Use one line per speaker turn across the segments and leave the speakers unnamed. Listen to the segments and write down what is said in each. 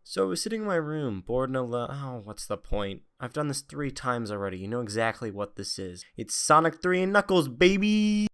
So I was sitting in my room, bored and alone. Oh, what's the point? I've done this 3 times already. You know exactly what this is. It's Sonic 3 and Knuckles, baby!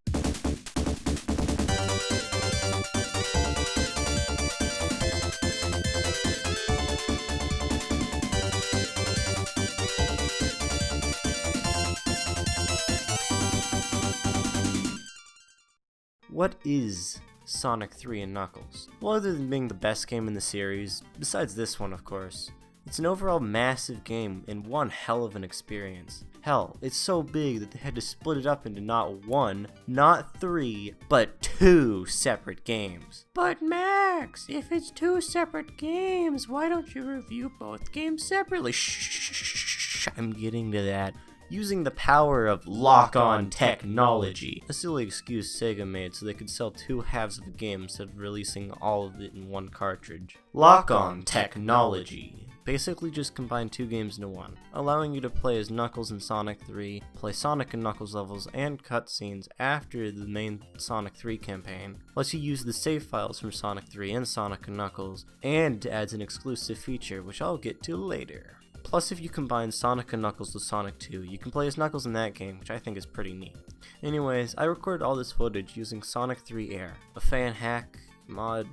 What is Sonic 3 and Knuckles? Well, other than being the best game in the series, besides this one of course, it's an overall massive game and one hell of an experience. Hell, it's so big that they had to split it up into not 1, not 3, but 2 separate games. But Max, if it's 2 separate games, why don't you review both games separately? Shh, I'm getting to that. Using the power of lock-on technology. A silly excuse Sega made so they could sell 2 halves of a game instead of releasing all of it in 1 cartridge. Lock-on technology basically just combined 2 games into 1, allowing you to play as Knuckles in Sonic 3, play Sonic and Knuckles levels and cutscenes after the main Sonic 3 campaign, lets you use the save files from Sonic 3 and Sonic and Knuckles, and adds an exclusive feature which I'll get to later. Plus, if you combine Sonic and Knuckles with Sonic 2, you can play as Knuckles in that game, which I think is pretty neat. Anyways, I recorded all this footage using Sonic 3 Air, a fan hack, mod,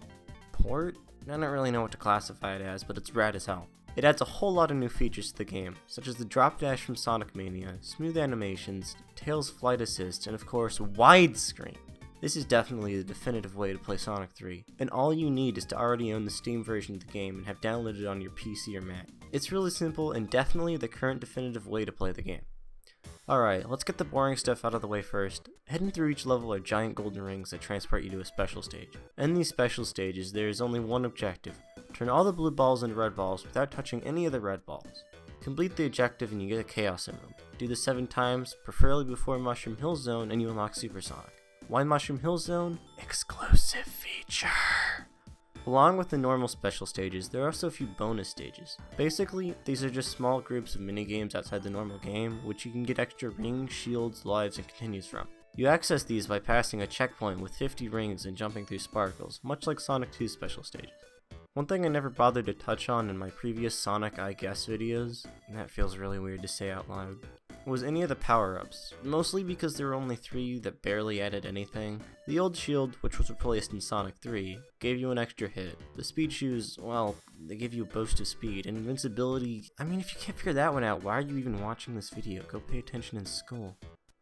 port? I don't really know what to classify it as, but it's rad as hell. It adds a whole lot of new features to the game, such as the drop dash from Sonic Mania, smooth animations, Tails flight assist, and of course, widescreen. This is definitely the definitive way to play Sonic 3, and all you need is to already own the Steam version of the game and have downloaded it on your PC or Mac. It's really simple and definitely the current definitive way to play the game. Alright, let's get the boring stuff out of the way first. Hidden through each level are giant golden rings that transport you to a special stage. In these special stages, there is only one objective: turn all the blue balls into red balls without touching any of the red balls. Complete the objective and you get a Chaos Emerald. Do this 7 times, preferably before Mushroom Hill Zone, and you unlock Super Sonic. Why Mushroom Hill Zone? Exclusive feature! Along with the normal special stages, there are also a few bonus stages. Basically, these are just small groups of minigames outside the normal game, which you can get extra rings, shields, lives, and continues from. You access these by passing a checkpoint with 50 rings and jumping through sparkles, much like Sonic 2's special stages. One thing I never bothered to touch on in my previous Sonic I Guess videos, and that feels really weird to say out loud, was any of the power-ups, mostly because there were only 3 that barely added anything. The old shield, which was replaced in Sonic 3, gave you an extra hit. The speed shoes, well, they give you a boost of speed, and invincibility, I mean, if you can't figure that one out, why are you even watching this video? Go pay attention in school.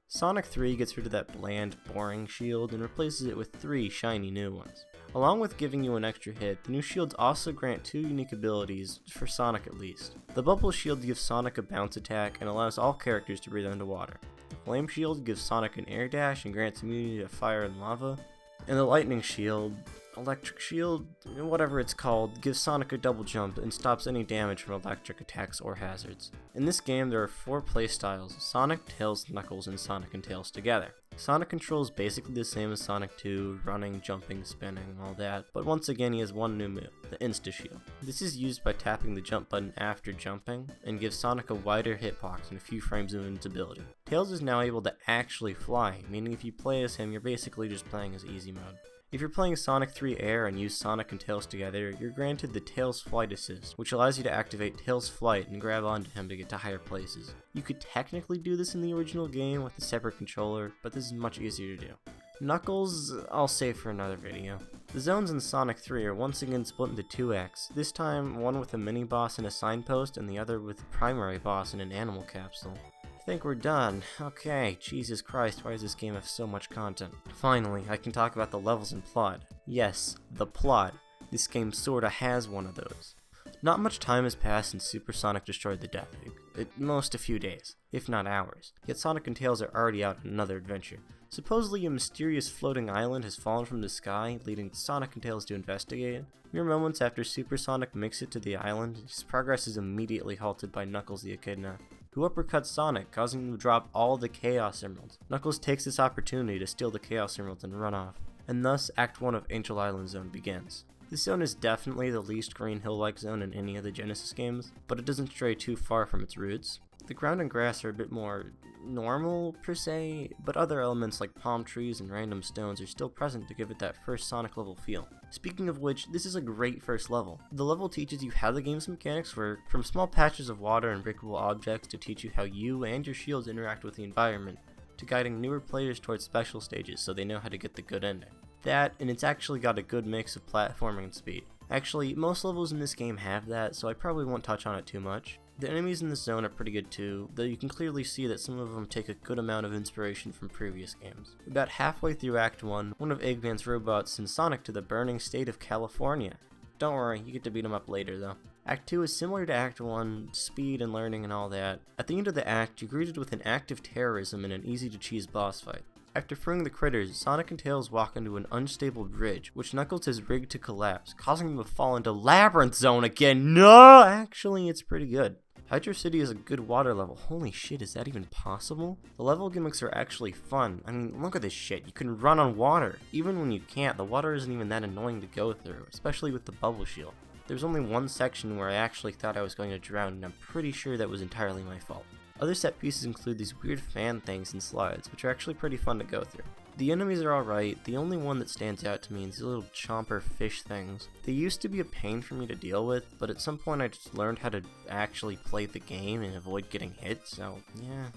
Sonic 3 gets rid of that bland, boring shield and replaces it with 3 shiny new ones. Along with giving you an extra hit, the new shields also grant 2 unique abilities, for Sonic at least. The Bubble Shield gives Sonic a bounce attack and allows all characters to breathe underwater. The Flame Shield gives Sonic an air dash and grants immunity to fire and lava. And the Lightning Shield, Electric Shield, whatever it's called, gives Sonic a double jump and stops any damage from electric attacks or hazards. In this game, there are 4 playstyles: Sonic, Tails, Knuckles, and Sonic and Tails together. Sonic control is basically the same as Sonic 2, running, jumping, spinning, all that, but once again he has one new move, the Insta Shield. This is used by tapping the jump button after jumping, and gives Sonic a wider hitbox and a few frames of invincibility. Tails is now able to actually fly, meaning if you play as him, you're basically just playing as easy mode. If you're playing Sonic 3 Air and use Sonic and Tails together, you're granted the Tails Flight Assist, which allows you to activate Tails Flight and grab onto him to get to higher places. You could technically do this in the original game with a separate controller, but this is much easier to do. Knuckles, I'll save for another video. The zones in Sonic 3 are once again split into 2 acts, this time one with a mini-boss and a signpost, and the other with the primary boss and an animal capsule. I think we're done. Okay, Jesus Christ, why does this game have so much content? Finally, I can talk about the levels and plot. Yes, the plot. This game sorta has one of those. Not much time has passed since Super Sonic destroyed the Death Egg. At most a few days, if not hours. Yet Sonic and Tails are already out on another adventure. Supposedly a mysterious floating island has fallen from the sky, leading Sonic and Tails to investigate. Mere moments after Super Sonic makes it to the island, his progress is immediately halted by Knuckles the Echidna, who uppercuts Sonic, causing him to drop all the Chaos Emeralds. Knuckles takes this opportunity to steal the Chaos Emeralds and run off, and thus Act 1 of Angel Island Zone begins. This zone is definitely the least Green Hill-like zone in any of the Genesis games, but it doesn't stray too far from its roots. The ground and grass are a bit more normal, per se, but other elements like palm trees and random stones are still present to give it that first Sonic level feel. Speaking of which, this is a great first level. The level teaches you how the game's mechanics work, from small patches of water and breakable objects to teach you how you and your shields interact with the environment, to guiding newer players towards special stages so they know how to get the good ending. That, and it's actually got a good mix of platforming and speed. Actually, most levels in this game have that, so I probably won't touch on it too much. The enemies in this zone are pretty good too, though you can clearly see that some of them take a good amount of inspiration from previous games. About halfway through Act 1, one of Eggman's robots sends Sonic to the burning state of California. Don't worry, you get to beat him up later though. Act 2 is similar to Act 1, speed and learning and all that. At the end of the act, you're greeted with an act of terrorism and an easy to cheese boss fight. After freeing the critters, Sonic and Tails walk into an unstable bridge, which Knuckles has rigged to collapse, causing them to fall into Labyrinth Zone again. No! Actually, it's pretty good. Hydrocity is a good water level. Holy shit, is that even possible? The level gimmicks are actually fun. I mean, look at this shit. You can run on water. Even when you can't, the water isn't even that annoying to go through, especially with the bubble shield. There's only one section where I actually thought I was going to drown, and I'm pretty sure that was entirely my fault. Other set pieces include these weird fan things and slides, which are actually pretty fun to go through. The enemies are alright, the only one that stands out to me is these little chomper fish things. They used to be a pain for me to deal with, but at some point I just learned how to actually play the game and avoid getting hit, so yeah.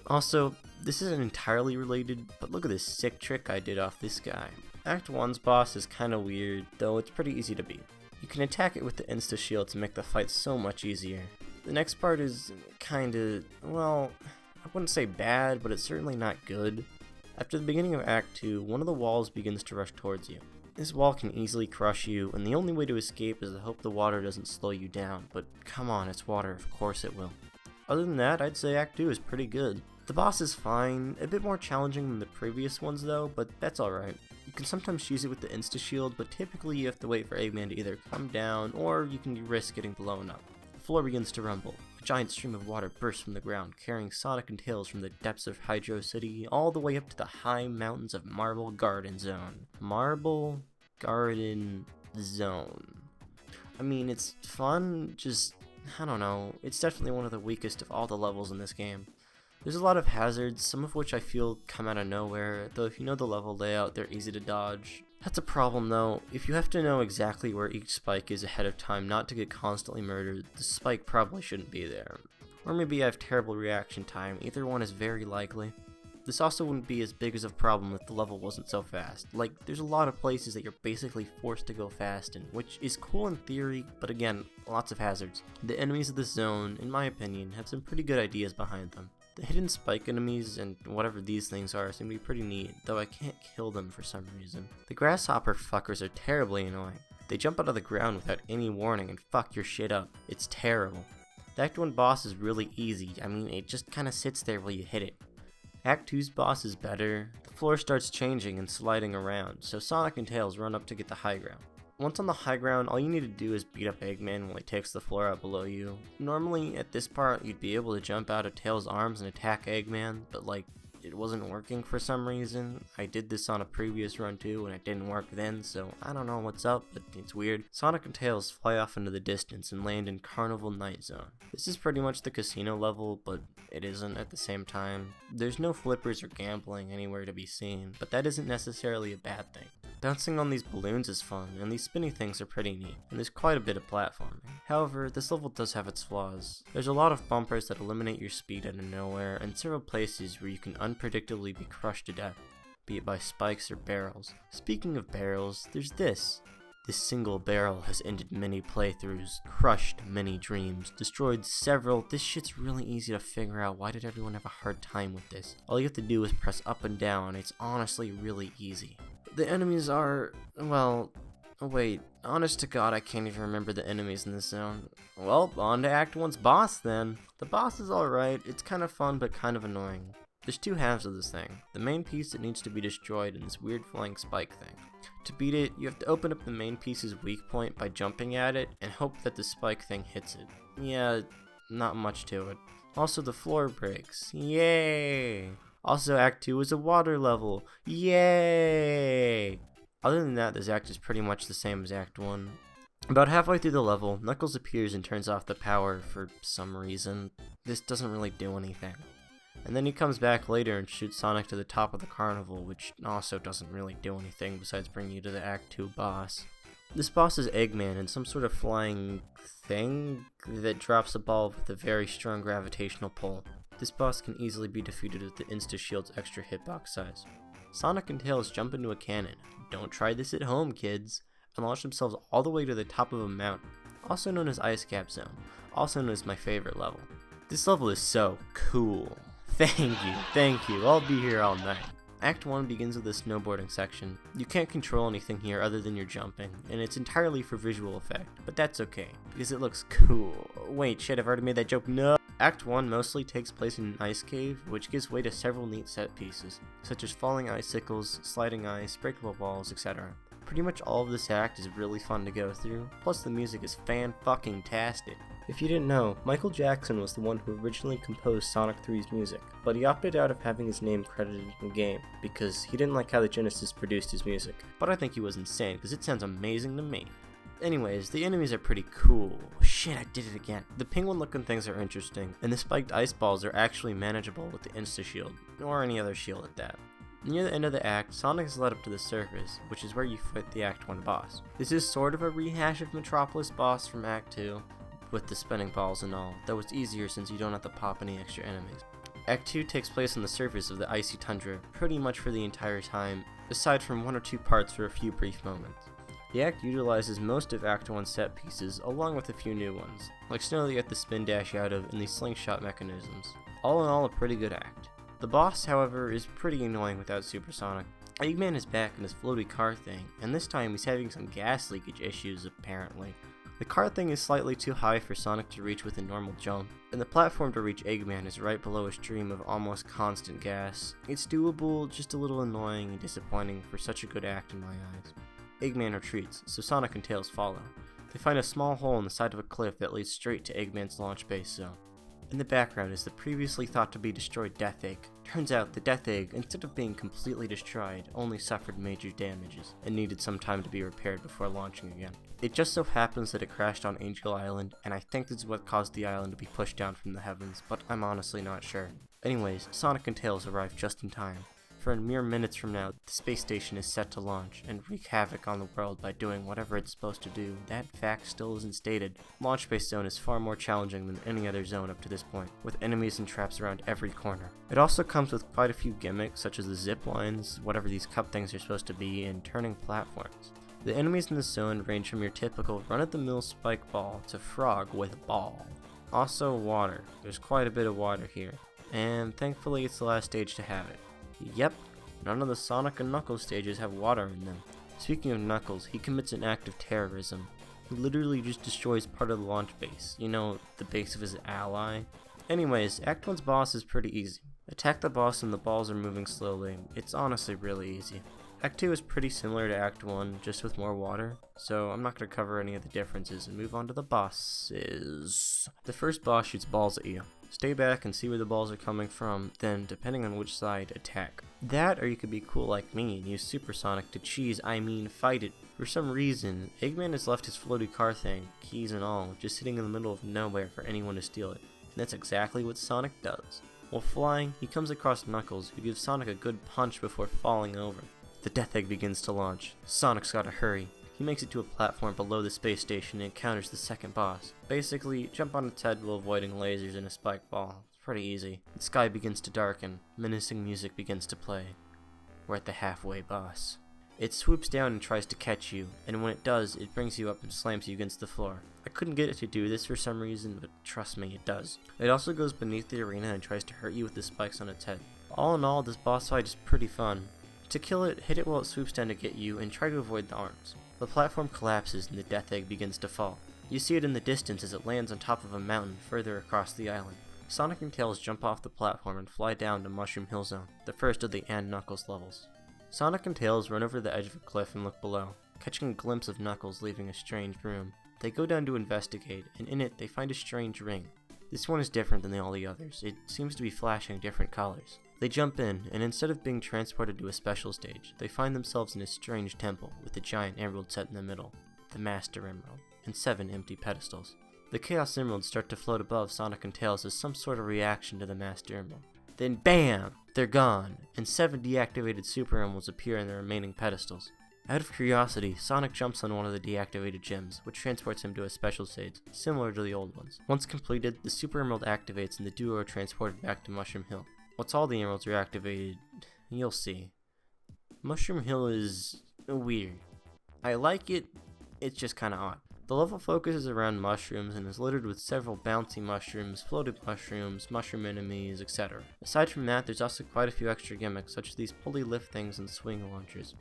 Also, this isn't entirely related, but look at this sick trick I did off this guy. Act 1's boss is kinda weird, though it's pretty easy to beat. You can attack it with the insta-shield to make the fight so much easier. The next part is kinda, well, I wouldn't say bad, but it's certainly not good. After the beginning of Act 2, one of the walls begins to rush towards you. This wall can easily crush you, and the only way to escape is to hope the water doesn't slow you down, but come on, it's water, of course it will. Other than that, I'd say Act 2 is pretty good. The boss is fine, a bit more challenging than the previous ones though, but that's alright. You can sometimes use it with the insta-shield, but typically you have to wait for Eggman to either come down, or you can risk getting blown up. The floor begins to rumble. A giant stream of water bursts from the ground, carrying Sonic and Tails from the depths of Hydrocity all the way up to the high mountains of Marble Garden Zone. Marble Garden Zone. I mean, it's fun, just, I don't know, it's definitely one of the weakest of all the levels in this game. There's a lot of hazards, some of which I feel come out of nowhere, though if you know the level layout, they're easy to dodge. That's a problem though. If you have to know exactly where each spike is ahead of time not to get constantly murdered, the spike probably shouldn't be there. Or maybe you have terrible reaction time, either one is very likely. This also wouldn't be as big as a problem if the level wasn't so fast. Like, there's a lot of places that you're basically forced to go fast in, which is cool in theory, but again, lots of hazards. The enemies of this zone, in my opinion, have some pretty good ideas behind them. The hidden spike enemies, and whatever these things are, seem to be pretty neat, though I can't kill them for some reason. The grasshopper fuckers are terribly annoying. They jump out of the ground without any warning and fuck your shit up. It's terrible. The Act 1 boss is really easy, I mean, it just kinda sits there while you hit it. Act 2's boss is better. The floor starts changing and sliding around, so Sonic and Tails run up to get the high ground. Once on the high ground, all you need to do is beat up Eggman while he takes the floor out below you. Normally, at this part, you'd be able to jump out of Tails' arms and attack Eggman, but like, it wasn't working for some reason. I did this on a previous run too, and it didn't work then, so I don't know what's up, but it's weird. Sonic and Tails fly off into the distance and land in Carnival Night Zone. This is pretty much the casino level, but it isn't at the same time. There's no flippers or gambling anywhere to be seen, but that isn't necessarily a bad thing. Bouncing on these balloons is fun, and these spinny things are pretty neat, and there's quite a bit of platforming. However, this level does have its flaws. There's a lot of bumpers that eliminate your speed out of nowhere, and several places where you can unpredictably be crushed to death, be it by spikes or barrels. Speaking of barrels, there's this. This single barrel has ended many playthroughs, crushed many dreams, destroyed several. This shit's really easy to figure out. Why did everyone have a hard time with this? All you have to do is press up and down. It's honestly really easy. The enemies are, well, oh wait, honest to God, I can't even remember the enemies in this zone. Well, on to Act 1's boss then. The boss is alright, it's kind of fun but kind of annoying. There's two halves of this thing. The main piece that needs to be destroyed and this weird flying spike thing. To beat it, you have to open up the main piece's weak point by jumping at it and hope that the spike thing hits it. Yeah, not much to it. Also, the floor breaks. Yay! Also, Act 2 is a water level. Yay! Other than that, this act is pretty much the same as Act 1. About halfway through the level, Knuckles appears and turns off the power for some reason. This doesn't really do anything. And then he comes back later and shoots Sonic to the top of the carnival, which also doesn't really do anything besides bring you to the Act 2 boss. This boss is Eggman and some sort of flying thing that drops a ball with a very strong gravitational pull. This boss can easily be defeated with the Insta-Shield's extra hitbox size. Sonic and Tails jump into a cannon. Don't try this at home, kids, and launch themselves all the way to the top of a mountain, also known as Ice Cap Zone, also known as my favorite level. This level is so cool. Thank you, I'll be here all night. Act 1 begins with a snowboarding section. You can't control anything here other than your jumping, and it's entirely for visual effect, but that's okay, because it looks cool. Wait, shit, I've already made that joke, no! Act 1 mostly takes place in an ice cave, which gives way to several neat set pieces, such as falling icicles, sliding ice, breakable walls, etc. Pretty much all of this act is really fun to go through, plus the music is fan-fucking-tastic. If you didn't know, Michael Jackson was the one who originally composed Sonic 3's music, but he opted out of having his name credited in the game, because he didn't like how the Genesis produced his music. But I think he was insane, because it sounds amazing to me. Anyways, the enemies are pretty cool. Shit, I did it again. The penguin looking things are interesting, and the spiked ice balls are actually manageable with the Insta-Shield, or any other shield at that. Near the end of the act, Sonic is led up to the surface, which is where you fight the Act 1 boss. This is sort of a rehash of Metropolis boss from Act 2, with the spinning balls and all, though it's easier since you don't have to pop any extra enemies. Act 2 takes place on the surface of the icy tundra, pretty much for the entire time, aside from 1 or 2 parts for a few brief moments. The act utilizes most of Act 1's set pieces, along with a few new ones, like snow that you have to spin dash out of and the slingshot mechanisms. All in all, a pretty good act. The boss, however, is pretty annoying without Supersonic. Eggman is back in his floaty car thing, and this time he's having some gas leakage issues apparently. The car thing is slightly too high for Sonic to reach with a normal jump, and the platform to reach Eggman is right below a stream of almost constant gas. It's doable, just a little annoying and disappointing for such a good act in my eyes. Eggman retreats, so Sonic and Tails follow. They find a small hole in the side of a cliff that leads straight to Eggman's launch base zone. In the background is the previously thought to be destroyed Death Egg. Turns out the Death Egg, instead of being completely destroyed, only suffered major damages, and needed some time to be repaired before launching again. It just so happens that it crashed on Angel Island, and I think this is what caused the island to be pushed down from the heavens, but I'm honestly not sure. Anyways, Sonic and Tails arrive just in time. For mere minutes from now, the space station is set to launch and wreak havoc on the world by doing whatever it's supposed to do. That fact still isn't stated. Launch base zone is far more challenging than any other zone up to this point, with enemies and traps around every corner. It also comes with quite a few gimmicks, such as the zip lines, whatever these cup things are supposed to be, and turning platforms. The enemies in this zone range from your typical run-of-the-mill spike ball to frog with a ball. Also water. There's quite a bit of water here, and thankfully it's the last stage to have it. Yep, none of the Sonic and Knuckles stages have water in them. Speaking of Knuckles, he commits an act of terrorism. He literally just destroys part of the launch base. You know, the base of his ally. Anyways, Act 1's boss is pretty easy. Attack the boss and the balls are moving slowly. It's honestly really easy. Act 2 is pretty similar to Act 1, just with more water, so I'm not going to cover any of the differences and move on to the bosses. The first boss shoots balls at you. Stay back and see where the balls are coming from, then, depending on which side, attack. That, or you could be cool like me and use Supersonic to fight it. For some reason, Eggman has left his floaty car thing, keys and all, just sitting in the middle of nowhere for anyone to steal it, and that's exactly what Sonic does. While flying, he comes across Knuckles, who gives Sonic a good punch before falling over. The Death Egg begins to launch. Sonic's gotta hurry. He makes it to a platform below the space station and encounters the second boss. Basically, jump on its head while avoiding lasers and a spike ball. It's pretty easy. The sky begins to darken. Menacing music begins to play. We're at the halfway boss. It swoops down and tries to catch you, and when it does, it brings you up and slams you against the floor. I couldn't get it to do this for some reason, but trust me, it does. It also goes beneath the arena and tries to hurt you with the spikes on its head. All in all, this boss fight is pretty fun. To kill it, hit it while it swoops down to get you, and try to avoid the arms. The platform collapses and the Death Egg begins to fall. You see it in the distance as it lands on top of a mountain further across the island. Sonic and Tails jump off the platform and fly down to Mushroom Hill Zone, the first of the and Knuckles levels. Sonic and Tails run over the edge of a cliff and look below, catching a glimpse of Knuckles leaving a strange room. They go down to investigate, and in it they find a strange ring. This one is different than all the others. It seems to be flashing different colors. They jump in, and instead of being transported to a special stage, they find themselves in a strange temple with a giant emerald set in the middle, the Master Emerald, and 7 empty pedestals. The Chaos Emeralds start to float above Sonic and Tails as some sort of reaction to the Master Emerald. Then BAM! They're gone, and 7 deactivated Super Emeralds appear in the remaining pedestals. Out of curiosity, Sonic jumps on one of the deactivated gems, which transports him to a special stage, similar to the old ones. Once completed, the Super Emerald activates and the duo are transported back to Mushroom Hill. Once all the emeralds are activated, you'll see. Mushroom Hill is weird. I like it, it's just kinda odd. The level focuses around mushrooms and is littered with several bouncy mushrooms, floated mushrooms, mushroom enemies, etc. Aside from that, there's also quite a few extra gimmicks, such as these pulley lift things and swing launchers.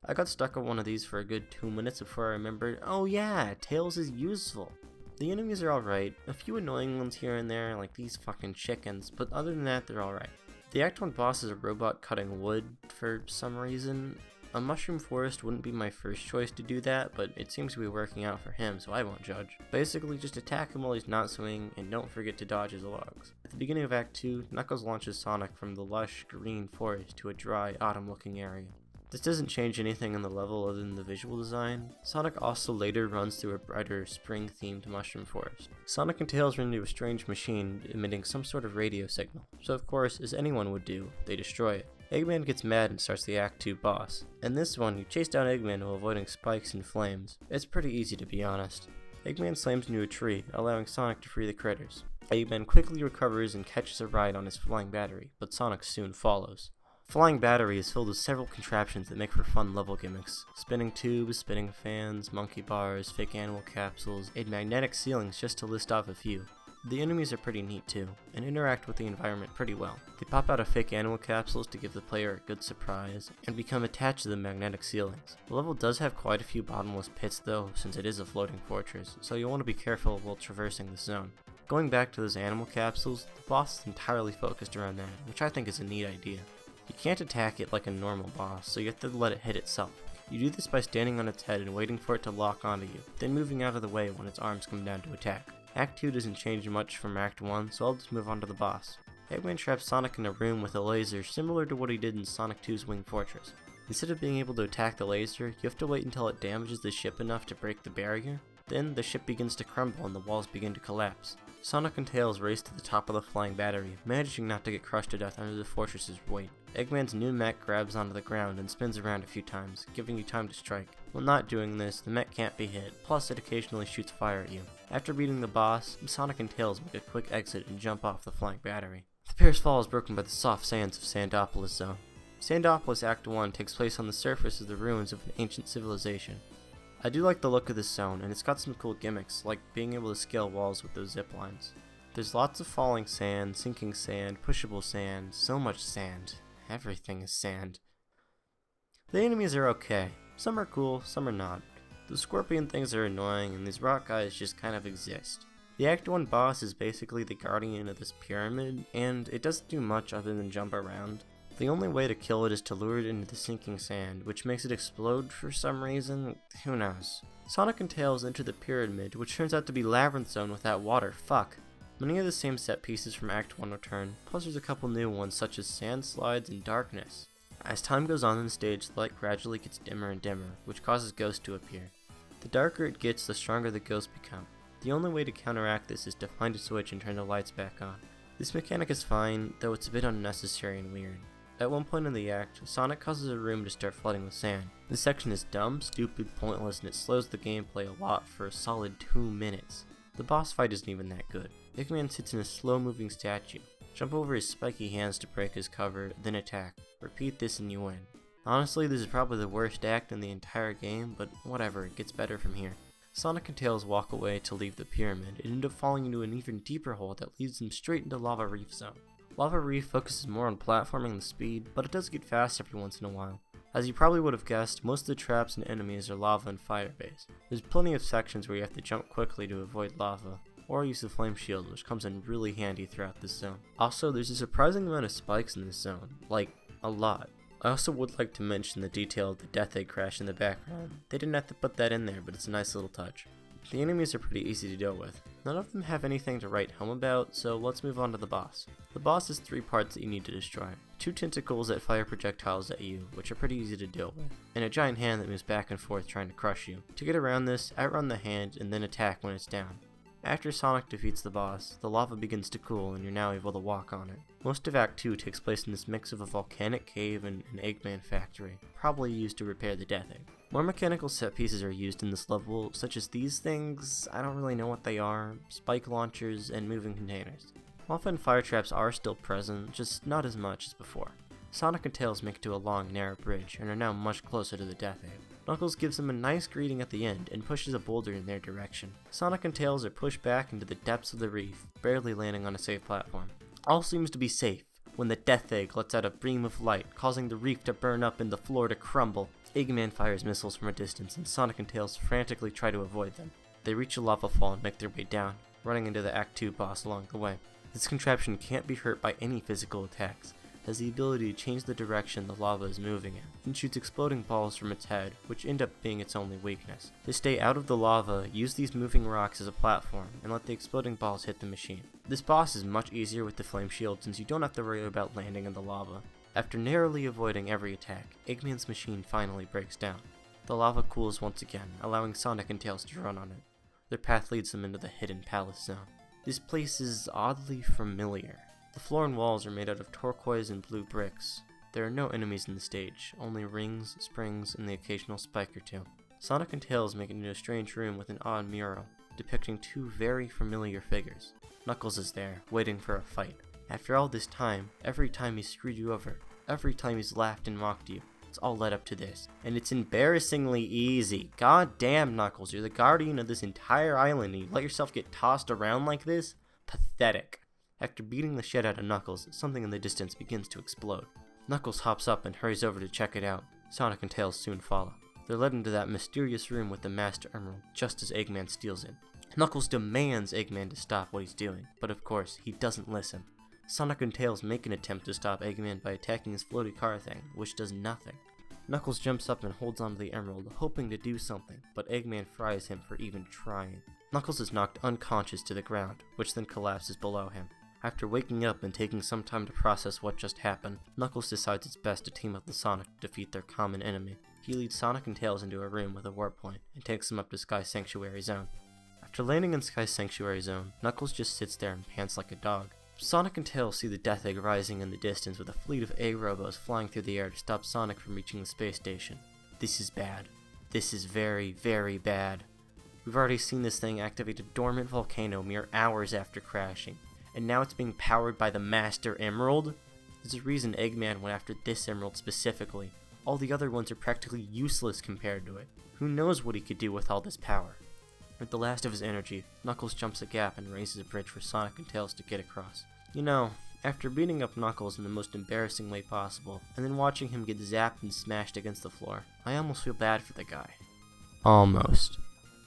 I got stuck on one of these for a good 2 minutes before I remembered, oh yeah, Tails is useful. The enemies are alright, a few annoying ones here and there, like these fucking chickens, but other than that, they're alright. The Act 1 boss is a robot cutting wood for some reason. A mushroom forest wouldn't be my first choice to do that, but it seems to be working out for him, so I won't judge. Basically, just attack him while he's not swinging, and don't forget to dodge his logs. At the beginning of Act 2, Knuckles launches Sonic from the lush green forest to a dry, autumn-looking area. This doesn't change anything in the level other than the visual design. Sonic also later runs through a brighter, spring-themed mushroom forest. Sonic and Tails run into a strange machine emitting some sort of radio signal, so of course, as anyone would do, they destroy it. Eggman gets mad and starts the Act 2 boss. In this one, you chase down Eggman while avoiding spikes and flames. It's pretty easy to be honest. Eggman slams into a tree, allowing Sonic to free the critters. Eggman quickly recovers and catches a ride on his flying battery, but Sonic soon follows. Flying Battery is filled with several contraptions that make for fun level gimmicks. Spinning tubes, spinning fans, monkey bars, fake animal capsules, and magnetic ceilings just to list off a few. The enemies are pretty neat too, and interact with the environment pretty well. They pop out of fake animal capsules to give the player a good surprise, and become attached to the magnetic ceilings. The level does have quite a few bottomless pits though, since it is a floating fortress, so you'll want to be careful while traversing the zone. Going back to those animal capsules, the boss is entirely focused around that, which I think is a neat idea. You can't attack it like a normal boss, so you have to let it hit itself. You do this by standing on its head and waiting for it to lock onto you, then moving out of the way when its arms come down to attack. Act 2 doesn't change much from Act 1, so I'll just move on to the boss. Eggman traps Sonic in a room with a laser similar to what he did in Sonic 2's Wing Fortress. Instead of being able to attack the laser, you have to wait until it damages the ship enough to break the barrier. Then the ship begins to crumble and the walls begin to collapse. Sonic and Tails race to the top of the flying battery, managing not to get crushed to death under the fortress's weight. Eggman's new mech grabs onto the ground and spins around a few times, giving you time to strike. While not doing this, the mech can't be hit, plus it occasionally shoots fire at you. After beating the boss, Sonic and Tails make a quick exit and jump off the flying battery. The pair's fall is broken by the soft sands of Sandopolis Zone. Sandopolis Act 1 takes place on the surface of the ruins of an ancient civilization. I do like the look of this zone, and it's got some cool gimmicks, like being able to scale walls with those zip lines. There's lots of falling sand, sinking sand, pushable sand, so much sand. Everything is sand. The enemies are okay. Some are cool, some are not. The scorpion things are annoying, and these rock guys just kind of exist. The Act 1 boss is basically the guardian of this pyramid, and it doesn't do much other than jump around. The only way to kill it is to lure it into the sinking sand, which makes it explode for some reason, who knows. Sonic and Tails enter the pyramid, which turns out to be Labyrinth Zone without water, fuck. Many of the same set pieces from Act 1 return, plus there's a couple new ones such as sand slides and darkness. As time goes on in the stage, the light gradually gets dimmer and dimmer, which causes ghosts to appear. The darker it gets, the stronger the ghosts become. The only way to counteract this is to find a switch and turn the lights back on. This mechanic is fine, though it's a bit unnecessary and weird. At one point in the act, Sonic causes a room to start flooding with sand. This section is dumb, stupid, pointless, and it slows the gameplay a lot for a solid 2 minutes. The boss fight isn't even that good. Eggman sits in a slow-moving statue. Jump over his spiky hands to break his cover, then attack. Repeat this and you win. Honestly, this is probably the worst act in the entire game, but whatever, it gets better from here. Sonic and Tails walk away to leave the pyramid and end up falling into an even deeper hole that leads them straight into Lava Reef Zone. Lava Reef focuses more on platforming than speed, but it does get fast every once in a while. As you probably would have guessed, most of the traps and enemies are lava and fire based. There's plenty of sections where you have to jump quickly to avoid lava, or use the flame shield, which comes in really handy throughout this zone. Also, there's a surprising amount of spikes in this zone, like, a lot. I also would like to mention the detail of the Death Egg crash in the background. They didn't have to put that in there, but it's a nice little touch. The enemies are pretty easy to deal with. None of them have anything to write home about, so let's move on to the boss. The boss has 3 parts that you need to destroy. 2 tentacles that fire projectiles at you, which are pretty easy to deal with, and a giant hand that moves back and forth trying to crush you. To get around this, outrun the hand and then attack when it's down. After Sonic defeats the boss, the lava begins to cool and you're now able to walk on it. Most of Act 2 takes place in this mix of a volcanic cave and an Eggman factory, probably used to repair the Death Egg. More mechanical set pieces are used in this level, such as these things, I don't really know what they are, spike launchers, and moving containers. Often fire traps are still present, just not as much as before. Sonic and Tails make it to a long, narrow bridge, and are now much closer to the Death Egg. Knuckles gives them a nice greeting at the end, and pushes a boulder in their direction. Sonic and Tails are pushed back into the depths of the reef, barely landing on a safe platform. All seems to be safe, when the Death Egg lets out a beam of light, causing the reef to burn up and the floor to crumble. Eggman fires missiles from a distance, and Sonic and Tails frantically try to avoid them. They reach a lava fall and make their way down, running into the Act 2 boss along the way. This contraption can't be hurt by any physical attacks, has the ability to change the direction the lava is moving in, and shoots exploding balls from its head, which end up being its only weakness. To stay out of the lava, use these moving rocks as a platform, and let the exploding balls hit the machine. This boss is much easier with the flame shield since you don't have to worry about landing in the lava. After narrowly avoiding every attack, Eggman's machine finally breaks down. The lava cools once again, allowing Sonic and Tails to run on it. Their path leads them into the hidden Palace Zone. This place is oddly familiar. The floor and walls are made out of turquoise and blue bricks. There are no enemies in the stage, only rings, springs, and the occasional spike or two. Sonic and Tails make it into a strange room with an odd mural, depicting two very familiar figures. Knuckles is there, waiting for a fight. After all this time, every time he's screwed you over, every time he's laughed and mocked you, it's all led up to this. And it's embarrassingly easy. God damn, Knuckles, you're the guardian of this entire island and you let yourself get tossed around like this? Pathetic. After beating the shit out of Knuckles, something in the distance begins to explode. Knuckles hops up and hurries over to check it out. Sonic and Tails soon follow. They're led into that mysterious room with the Master Emerald, just as Eggman steals it. Knuckles demands Eggman to stop what he's doing, but of course, he doesn't listen. Sonic and Tails make an attempt to stop Eggman by attacking his floaty car thing, which does nothing. Knuckles jumps up and holds onto the emerald, hoping to do something, but Eggman fries him for even trying. Knuckles is knocked unconscious to the ground, which then collapses below him. After waking up and taking some time to process what just happened, Knuckles decides it's best to team up with Sonic to defeat their common enemy. He leads Sonic and Tails into a room with a warp point, and takes them up to Sky Sanctuary Zone. After landing in Sky Sanctuary Zone, Knuckles just sits there and pants like a dog. Sonic and Tails see the Death Egg rising in the distance with a fleet of egg-robos flying through the air to stop Sonic from reaching the space station. This is bad. This is very, very bad. We've already seen this thing activate a dormant volcano mere hours after crashing, and now it's being powered by the Master Emerald? There's a reason Eggman went after this emerald specifically. All the other ones are practically useless compared to it. Who knows what he could do with all this power? With the last of his energy, Knuckles jumps a gap and raises a bridge for Sonic and Tails to get across. You know, after beating up Knuckles in the most embarrassing way possible, and then watching him get zapped and smashed against the floor, I almost feel bad for the guy. Almost.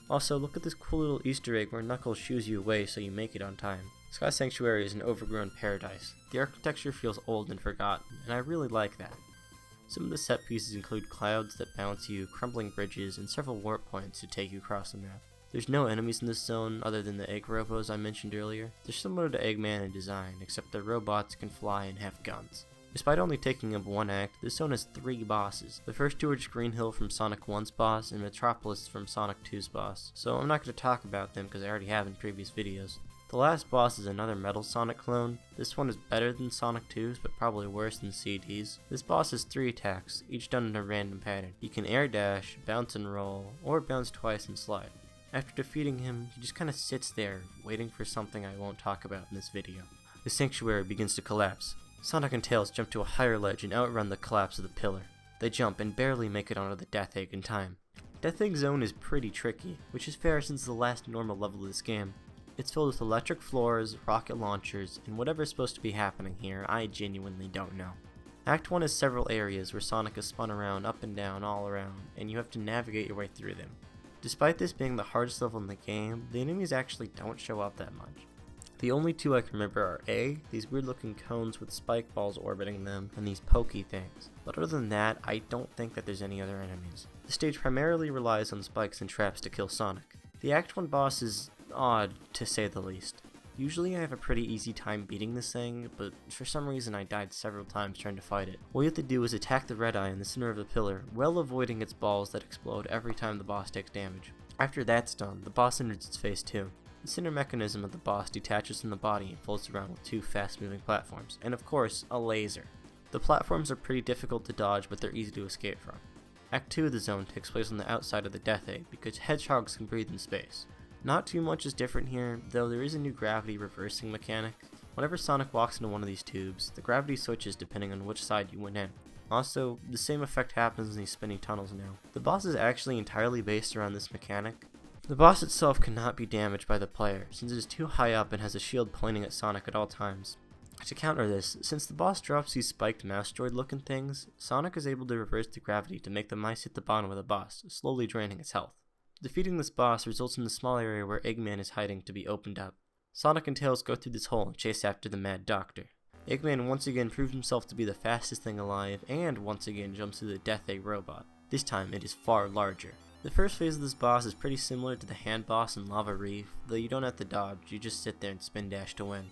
Also, look at this cool little Easter egg where Knuckles shoos you away so you make it on time. Sky Sanctuary is an overgrown paradise. The architecture feels old and forgotten, and I really like that. Some of the set pieces include clouds that bounce you, crumbling bridges, and several warp points to take you across the map. There's no enemies in this zone other than the egg robos I mentioned earlier. They're similar to Eggman in design, except their robots can fly and have guns. Despite only taking up one act, this zone has 3 bosses. The first 2 are just Green Hill from Sonic 1's boss and Metropolis from Sonic 2's boss, so I'm not going to talk about them because I already have in previous videos. The last boss is another Metal Sonic clone. This one is better than Sonic 2's, but probably worse than CD's. This boss has 3 attacks, each done in a random pattern. You can air dash, bounce and roll, or bounce twice and slide. After defeating him, he just kinda sits there, waiting for something I won't talk about in this video. The sanctuary begins to collapse. Sonic and Tails jump to a higher ledge and outrun the collapse of the pillar. They jump and barely make it onto the Death Egg in time. Death Egg Zone is pretty tricky, which is fair since it's the last normal level of this game. It's filled with electric floors, rocket launchers, and whatever's supposed to be happening here, I genuinely don't know. Act 1 has several areas where Sonic is spun around, up and down, all around, and you have to navigate your way through them. Despite this being the hardest level in the game, the enemies actually don't show up that much. The only 2 I can remember are A, these weird looking cones with spike balls orbiting them, and these pokey things. But other than that, I don't think that there's any other enemies. The stage primarily relies on spikes and traps to kill Sonic. The Act 1 boss is odd, to say the least. Usually I have a pretty easy time beating this thing, but for some reason I died several times trying to fight it. All you have to do is attack the red eye in the center of the pillar, well avoiding its balls that explode every time the boss takes damage. After that's done, the boss enters its phase 2. The center mechanism of the boss detaches from the body and floats around with 2 fast-moving platforms, and of course, a laser. The platforms are pretty difficult to dodge, but they're easy to escape from. Act 2 of the zone takes place on the outside of the Death Egg because hedgehogs can breathe in space. Not too much is different here, though there is a new gravity reversing mechanic. Whenever Sonic walks into one of these tubes, the gravity switches depending on which side you went in. Also, the same effect happens in these spinning tunnels now. The boss is actually entirely based around this mechanic. The boss itself cannot be damaged by the player, since it is too high up and has a shield pointing at Sonic at all times. To counter this, since the boss drops these spiked mouse droid looking things, Sonic is able to reverse the gravity to make the mice hit the bottom of the boss, slowly draining its health. Defeating this boss results in the small area where Eggman is hiding to be opened up. Sonic and Tails go through this hole and chase after the Mad Doctor. Eggman once again proves himself to be the fastest thing alive, and once again jumps through the Death Egg robot. This time it is far larger. The first phase of this boss is pretty similar to the hand boss in Lava Reef, though you don't have to dodge, you just sit there and spin dash to win.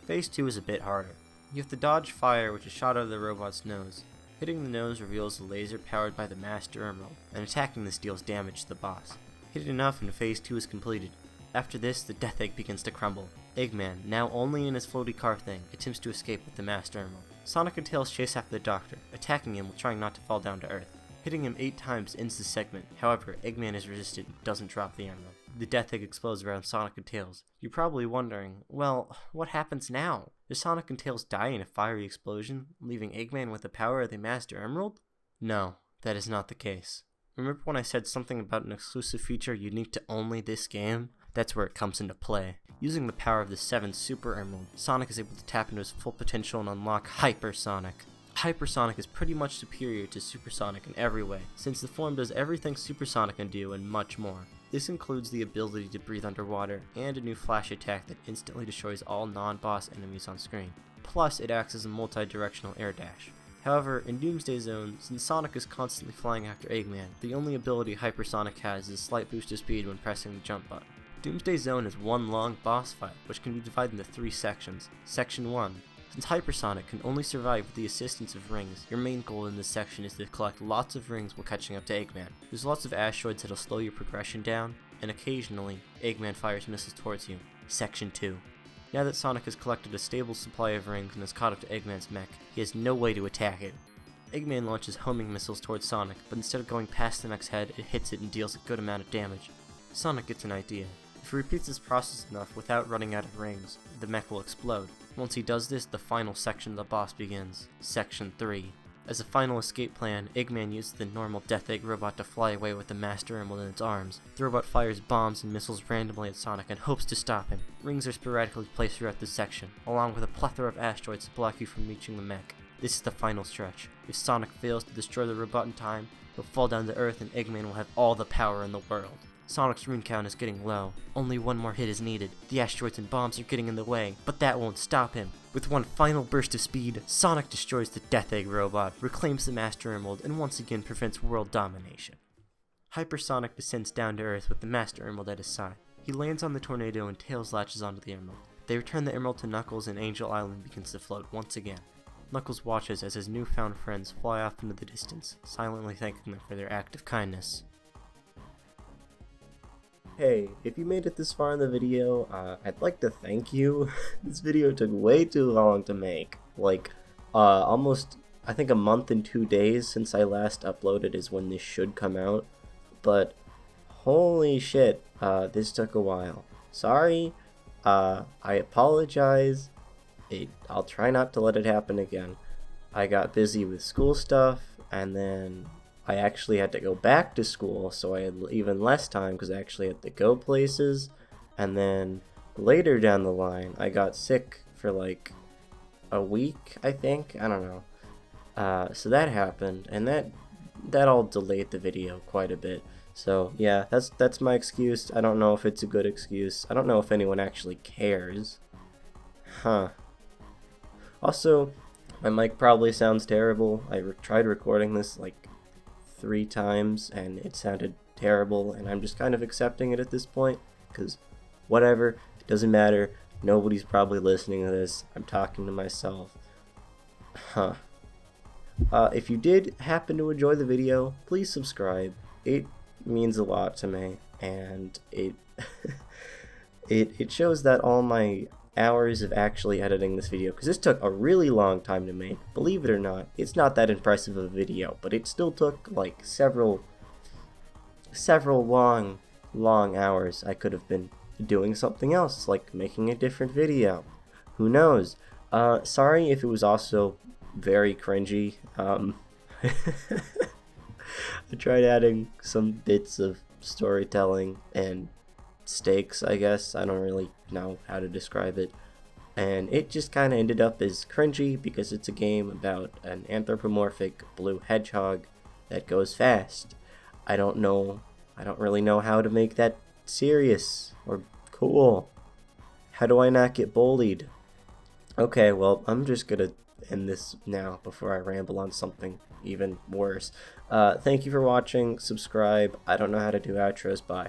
Phase 2 is a bit harder. You have to dodge fire, which is shot out of the robot's nose. Hitting the nose reveals a laser powered by the Master Emerald, and attacking this deals damage to the boss. Hit it enough and Phase 2 is completed. After this, the Death Egg begins to crumble. Eggman, now only in his floaty car thing, attempts to escape with the Master Emerald. Sonic and Tails chase after the Doctor, attacking him while trying not to fall down to Earth. Hitting him 8 times ends the segment, however, Eggman is resistant and doesn't drop the emerald. The Death Egg explodes around Sonic and Tails. You're probably wondering, well, what happens now? Does Sonic and Tails die in a fiery explosion, leaving Eggman with the power of the Master Emerald? No, that is not the case. Remember when I said something about an exclusive feature unique to only this game? That's where it comes into play. Using the power of the 7th Super Emerald, Sonic is able to tap into his full potential and unlock Hypersonic. Hypersonic is pretty much superior to Supersonic in every way, since the form does everything Supersonic can do and much more. This includes the ability to breathe underwater, and a new flash attack that instantly destroys all non-boss enemies on screen. Plus, it acts as a multi-directional air dash. However, in Doomsday Zone, since Sonic is constantly flying after Eggman, the only ability Hypersonic has is a slight boost of speed when pressing the jump button. Doomsday Zone is one long boss fight, which can be divided into 3 sections. Section 1. Since Hypersonic can only survive with the assistance of rings, your main goal in this section is to collect lots of rings while catching up to Eggman. There's lots of asteroids that'll slow your progression down, and occasionally, Eggman fires missiles towards you. Section 2. Now that Sonic has collected a stable supply of rings and has caught up to Eggman's mech, he has no way to attack it. Eggman launches homing missiles towards Sonic, but instead of going past the mech's head, it hits it and deals a good amount of damage. Sonic gets an idea. If he repeats this process enough without running out of rings, the mech will explode. Once he does this, the final section of the boss begins. Section 3. As a final escape plan, Eggman uses the normal Death Egg robot to fly away with the Master Emerald in its arms. The robot fires bombs and missiles randomly at Sonic and hopes to stop him. Rings are sporadically placed throughout this section, along with a plethora of asteroids to block you from reaching the mech. This is the final stretch. If Sonic fails to destroy the robot in time, he'll fall down to Earth and Eggman will have all the power in the world. Sonic's rune count is getting low. Only one more hit is needed. The asteroids and bombs are getting in the way, but that won't stop him. With one final burst of speed, Sonic destroys the Death Egg robot, reclaims the Master Emerald, and once again prevents world domination. Hypersonic descends down to Earth with the Master Emerald at his side. He lands on the tornado and Tails latches onto the emerald. They return the emerald to Knuckles and Angel Island begins to float once again. Knuckles watches as his newfound friends fly off into the distance, silently thanking them for their act of kindness. Hey, if you made it this far in the video, I'd like to thank you. This video took way too long to make. Almost, I think a month and 2 days since I last uploaded is when this should come out. But, holy shit, this took a while. Sorry, I apologize. I'll try not to let it happen again. I got busy with school stuff, and then I actually had to go back to school, so I had even less time because I actually had to go places. And then later down the line, I got sick for like a week, I think. I don't know. So that happened, and that all delayed the video quite a bit. So yeah, that's my excuse. I don't know if it's a good excuse. I don't know if anyone actually cares. Also, my mic probably sounds terrible. I tried recording this like 3 times and it sounded terrible, and I'm just kind of accepting it at this point because whatever, it doesn't matter. Nobody's probably listening to this. I'm talking to myself. If you did happen to enjoy the video, please subscribe. It means a lot to me, and it it shows that all my hours of actually editing this video, because this took a really long time to make. Believe it or not, it's not that impressive of a video, but it still took like several long hours. I could have been doing something else, like making a different video. Who knows? Sorry if it was also very cringy. I tried adding some bits of storytelling and stakes, I guess. I don't really know how to describe it. And it just kind of ended up as cringy because it's a game about an anthropomorphic blue hedgehog that goes fast. I don't really know how to make that serious or cool. How do I not get bullied? Okay, well, I'm just gonna end this now before I ramble on something even worse. Thank you for watching. Subscribe. I don't know how to do outros. Bye.